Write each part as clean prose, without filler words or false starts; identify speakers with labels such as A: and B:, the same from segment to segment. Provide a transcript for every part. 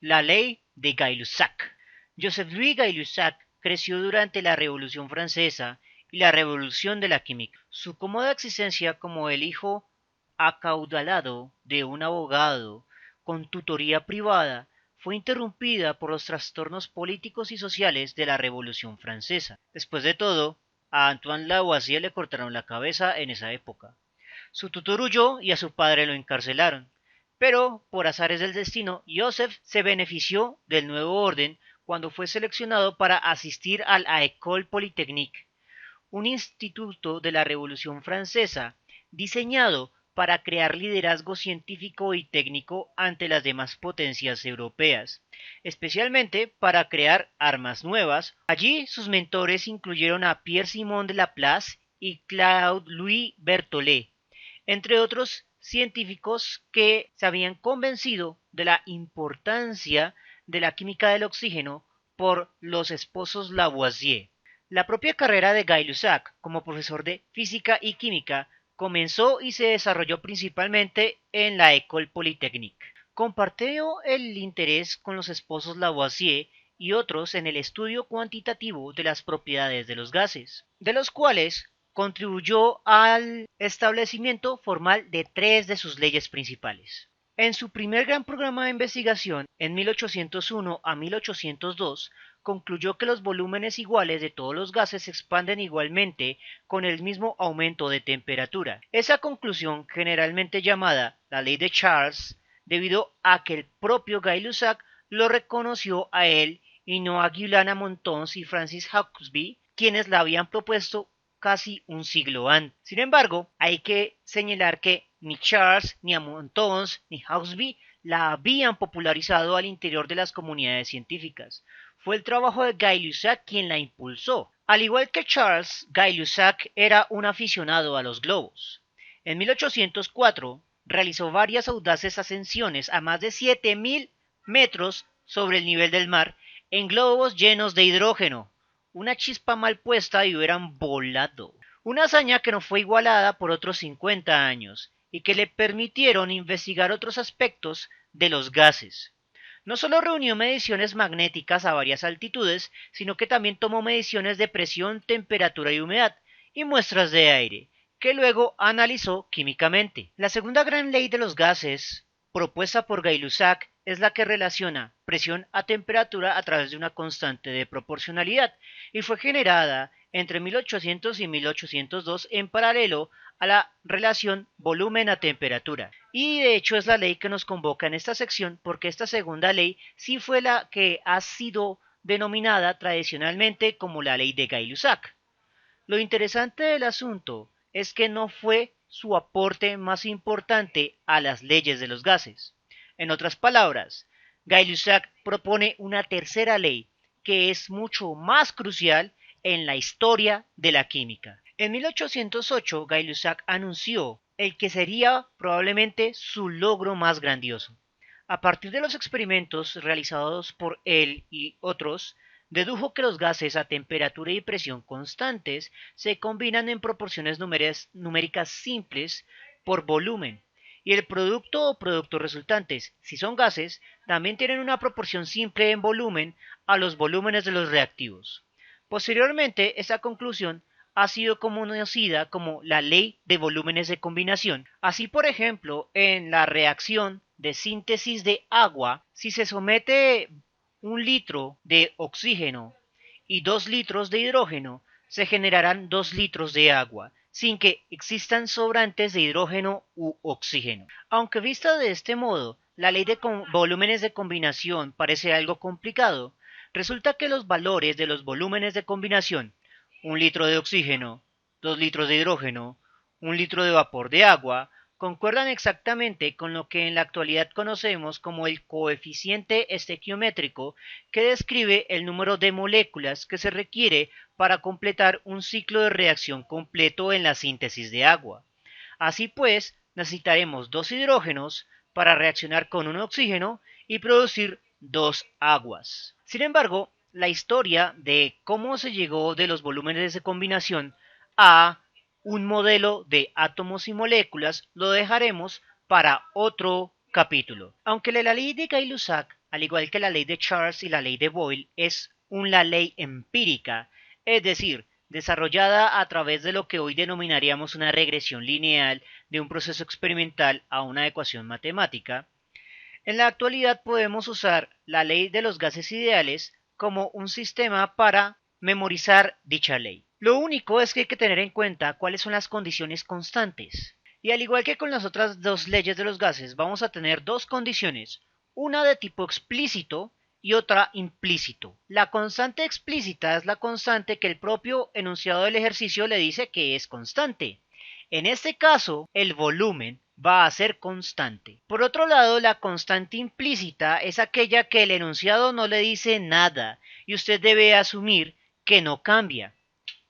A: La ley de Gay-Lussac. Joseph-Louis Gay-Lussac creció durante la Revolución Francesa y la Revolución de la Química. Su cómoda existencia como el hijo acaudalado de un abogado con tutoría privada fue interrumpida por los trastornos políticos y sociales de la Revolución Francesa. Después de todo, a Antoine Lavoisier le cortaron la cabeza en esa época. Su tutor huyó y a su padre lo encarcelaron. Pero, por azares del destino, Joseph se benefició del nuevo orden cuando fue seleccionado para asistir al École Polytechnique, un instituto de la Revolución Francesa diseñado para crear liderazgo científico y técnico ante las demás potencias europeas, especialmente para crear armas nuevas. Allí sus mentores incluyeron a Pierre-Simon de Laplace y Claude-Louis Berthollet, entre otros científicos que se habían convencido de la importancia de la química del oxígeno por los esposos Lavoisier. La propia carrera de Gay-Lussac como profesor de física y química comenzó y se desarrolló principalmente en la École Polytechnique. Compartió el interés con los esposos Lavoisier y otros en el estudio cuantitativo de las propiedades de los gases, de los cuales contribuyó al establecimiento formal de tres de sus leyes principales. En su primer gran programa de investigación, en 1801 a 1802, concluyó que los volúmenes iguales de todos los gases se expanden igualmente con el mismo aumento de temperatura. Esa conclusión, generalmente llamada la ley de Charles, debido a que el propio Gay-Lussac lo reconoció a él y no a Guiolana Montons y Francis Hauksbee, quienes la habían propuesto casi un siglo antes. Sin embargo, hay que señalar que ni Charles, ni Montons, ni Hauksbee la habían popularizado al interior de las comunidades científicas. Fue el trabajo de Gay-Lussac quien la impulsó. Al igual que Charles, Gay-Lussac era un aficionado a los globos. En 1804 realizó varias audaces ascensiones a más de 7000 metros sobre el nivel del mar en globos llenos de hidrógeno. Una chispa mal puesta y hubieran volado. Una hazaña que no fue igualada por otros 50 años y que le permitieron investigar otros aspectos de los gases. No solo reunió mediciones magnéticas a varias altitudes, sino que también tomó mediciones de presión, temperatura y humedad, y muestras de aire, que luego analizó químicamente. La segunda gran ley de los gases, propuesta por Gay-Lussac, es la que relaciona presión a temperatura a través de una constante de proporcionalidad, y fue generada entre 1800 y 1802 en paralelo a la relación volumen a temperatura. Y de hecho es la ley que nos convoca en esta sección porque esta segunda ley sí fue la que ha sido denominada tradicionalmente como la ley de Gay-Lussac. Lo interesante del asunto es que no fue su aporte más importante a las leyes de los gases. En otras palabras, Gay-Lussac propone una tercera ley que es mucho más crucial en la historia de la química. En 1808, Gay-Lussac anunció el que sería probablemente su logro más grandioso. A partir de los experimentos realizados por él y otros, dedujo que los gases a temperatura y presión constantes se combinan en proporciones numéricas simples por volumen, y el producto o productos resultantes, si son gases, también tienen una proporción simple en volumen a los volúmenes de los reactivos. Posteriormente, esta conclusión ha sido conocida como la ley de volúmenes de combinación. Así, por ejemplo, en la reacción de síntesis de agua, si se somete 1 litro de oxígeno y 2 litros de hidrógeno, se generarán 2 litros de agua, sin que existan sobrantes de hidrógeno u oxígeno. Aunque vista de este modo, la ley de volúmenes de combinación parece algo complicado, resulta que los valores de los volúmenes de combinación, 1 litro de oxígeno, 2 litros de hidrógeno, 1 litro de vapor de agua, concuerdan exactamente con lo que en la actualidad conocemos como el coeficiente estequiométrico, que describe el número de moléculas que se requiere para completar un ciclo de reacción completo en la síntesis de agua. Así pues, necesitaremos 2 hidrógenos para reaccionar con un oxígeno y producir 2 aguas. Sin embargo, la historia de cómo se llegó de los volúmenes de combinación a un modelo de átomos y moléculas lo dejaremos para otro capítulo. Aunque la ley de Gay-Lussac al igual que la ley de Charles y la ley de Boyle, es una ley empírica, es decir, desarrollada a través de lo que hoy denominaríamos una regresión lineal de un proceso experimental a una ecuación matemática. En la actualidad podemos usar la ley de los gases ideales como un sistema para memorizar dicha ley. Lo único es que hay que tener en cuenta cuáles son las condiciones constantes. Y al igual que con las otras dos leyes de los gases, vamos a tener dos condiciones, una de tipo explícito y otra implícito. La constante explícita es la constante que el propio enunciado del ejercicio le dice que es constante. En este caso, el volumen va a ser constante. Por otro lado, la constante implícita es aquella que el enunciado no le dice nada y usted debe asumir que no cambia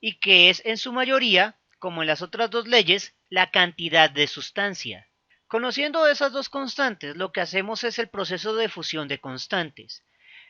A: y que es en su mayoría, como en las otras dos leyes, la cantidad de sustancia. Conociendo esas dos constantes, lo que hacemos es el proceso de fusión de constantes.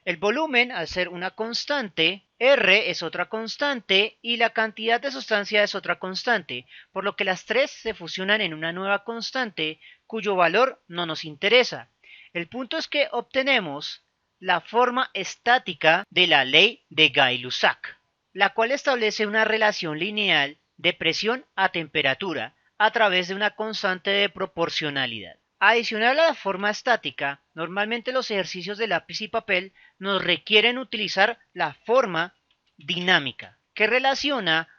A: El volumen, al ser una constante, R es otra constante y la cantidad de sustancia es otra constante, por lo que las tres se fusionan en una nueva constante cuyo valor no nos interesa. El punto es que obtenemos la forma estática de la ley de Gay-Lussac, la cual establece una relación lineal de presión a temperatura a través de una constante de proporcionalidad. Adicional a la forma estática, normalmente los ejercicios de lápiz y papel nos requieren utilizar la forma dinámica, que relaciona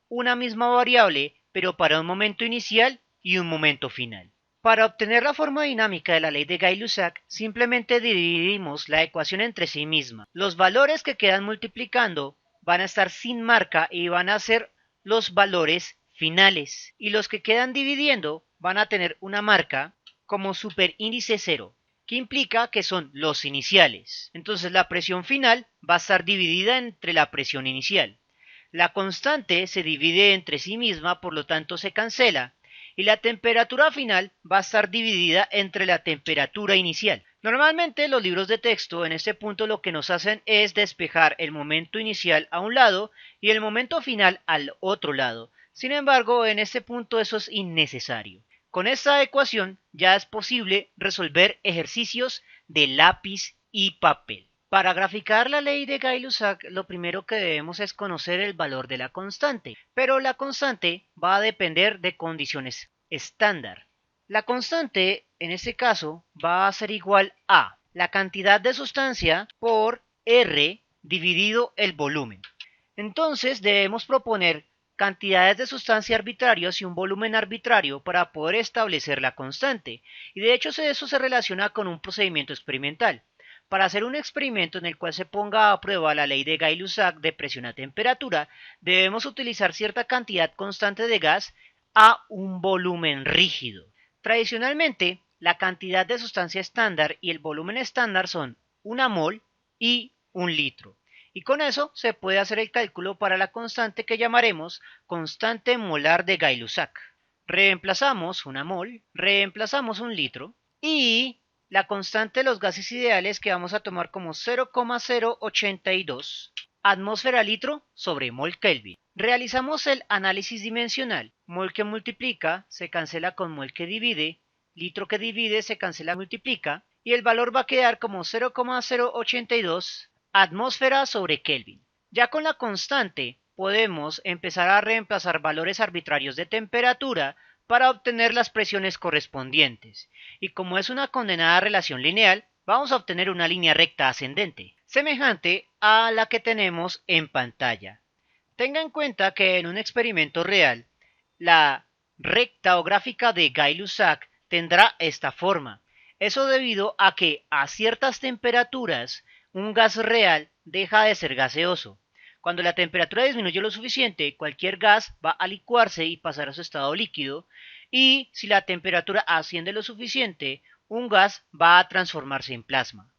A: una misma variable, pero para un momento inicial y un momento final. Para obtener la forma dinámica de la ley de Gay-Lussac, simplemente dividimos la ecuación entre sí misma. Los valores que quedan multiplicando van a estar sin marca y van a ser los valores finales. Y los que quedan dividiendo van a tener una marca como superíndice 0, que implica que son los iniciales. Entonces la presión final va a estar dividida entre la presión inicial. La constante se divide entre sí misma, por lo tanto se cancela, y la temperatura final va a estar dividida entre la temperatura inicial. Normalmente los libros de texto en este punto lo que nos hacen es despejar el momento inicial a un lado y el momento final al otro lado. Sin embargo, en este punto eso es innecesario. Con esta ecuación ya es posible resolver ejercicios de lápiz y papel. Para graficar la ley de Gay-Lussac, lo primero que debemos es conocer el valor de la constante, pero la constante va a depender de condiciones estándar. La constante, en este caso, va a ser igual a la cantidad de sustancia por R dividido el volumen. Entonces debemos proponer cantidades de sustancia arbitrarios y un volumen arbitrario para poder establecer la constante. Y de hecho eso se relaciona con un procedimiento experimental. Para hacer un experimento en el cual se ponga a prueba la ley de Gay-Lussac de presión a temperatura, debemos utilizar cierta cantidad constante de gas a un volumen rígido. Tradicionalmente, la cantidad de sustancia estándar y el volumen estándar son 1 mol y 1 litro. Y con eso se puede hacer el cálculo para la constante que llamaremos constante molar de Gay-Lussac. Reemplazamos 1 mol, reemplazamos 1 litro y la constante de los gases ideales que vamos a tomar como 0,082 atmósfera litro sobre mol Kelvin. Realizamos el análisis dimensional. Mol que multiplica se cancela con mol que divide, litro que divide se cancela multiplica y el valor va a quedar como 0,082 atmósfera sobre Kelvin. Ya con la constante podemos empezar a reemplazar valores arbitrarios de temperatura para obtener las presiones correspondientes. Y como es una condenada relación lineal, vamos a obtener una línea recta ascendente, semejante a la que tenemos en pantalla. Tenga en cuenta que en un experimento real, la recta o gráfica de Gay-Lussac tendrá esta forma. Eso debido a que a ciertas temperaturas un gas real deja de ser gaseoso. Cuando la temperatura disminuye lo suficiente, cualquier gas va a licuarse y pasar a su estado líquido, y si la temperatura asciende lo suficiente, un gas va a transformarse en plasma.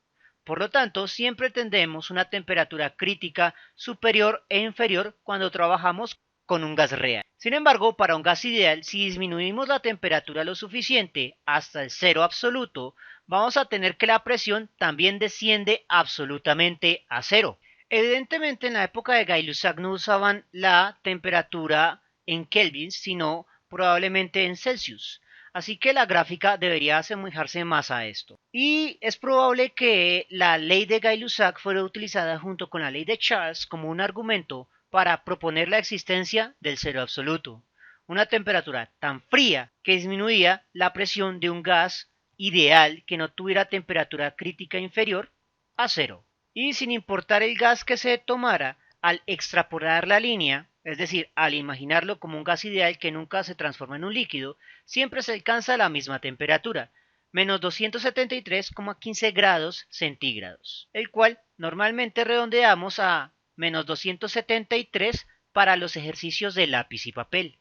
A: Por lo tanto, siempre tendremos una temperatura crítica superior e inferior cuando trabajamos con un gas real. Sin embargo, para un gas ideal, si disminuimos la temperatura lo suficiente hasta el cero absoluto, vamos a tener que la presión también desciende absolutamente a cero. Evidentemente, en la época de Gay-Lussac no usaban la temperatura en Kelvin, sino probablemente en Celsius. Así que la gráfica debería asemejarse más a esto. Y es probable que la ley de Gay-Lussac fuera utilizada junto con la ley de Charles como un argumento para proponer la existencia del cero absoluto, una temperatura tan fría que disminuía la presión de un gas ideal que no tuviera temperatura crítica inferior a cero. Y sin importar el gas que se tomara, al extrapolar la línea, es decir, al imaginarlo como un gas ideal que nunca se transforma en un líquido, siempre se alcanza la misma temperatura, menos 273,15 grados centígrados, el cual normalmente redondeamos a menos 273 para los ejercicios de lápiz y papel.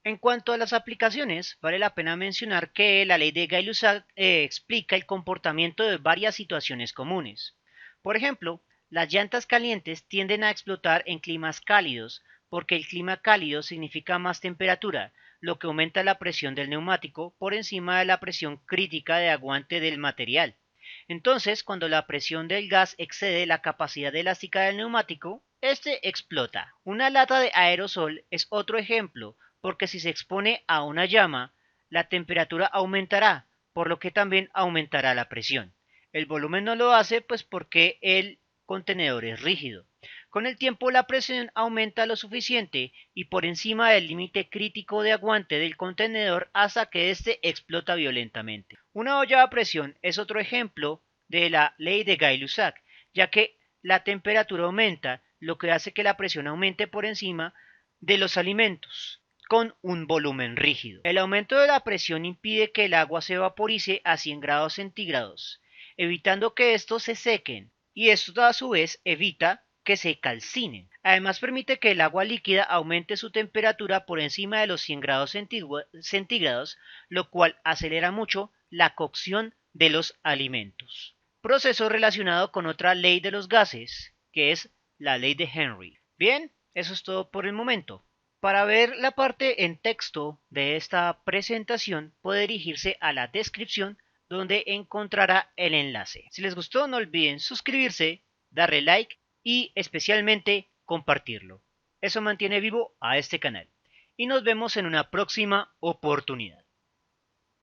A: En cuanto a las aplicaciones, vale la pena mencionar que la ley de Gay-Lussac explica el comportamiento de varias situaciones comunes. Por ejemplo, las llantas calientes tienden a explotar en climas cálidos porque el clima cálido significa más temperatura, lo que aumenta la presión del neumático por encima de la presión crítica de aguante del material. Entonces, cuando la presión del gas excede la capacidad elástica del neumático, este explota. Una lata de aerosol es otro ejemplo, porque si se expone a una llama, la temperatura aumentará, por lo que también aumentará la presión. El volumen no lo hace, pues porque el contenedor es rígido. Con el tiempo la presión aumenta lo suficiente y por encima del límite crítico de aguante del contenedor hasta que éste explota violentamente. Una olla a presión es otro ejemplo de la ley de Gay-Lussac, ya que la temperatura aumenta, lo que hace que la presión aumente por encima de los alimentos con un volumen rígido. El aumento de la presión impide que el agua se vaporice a 100 grados centígrados, evitando que estos se sequen, y esto a su vez evita que se calcinen. Además permite que el agua líquida aumente su temperatura por encima de los 100 grados centígrados, lo cual acelera mucho la cocción de los alimentos. Proceso relacionado con otra ley de los gases, que es la ley de Henry. Bien, eso es todo por el momento. Para ver la parte en texto de esta presentación puede dirigirse a la descripción donde encontrará el enlace. Si les gustó no olviden suscribirse, darle like y especialmente compartirlo. Eso mantiene vivo a este canal. Y nos vemos en una próxima oportunidad.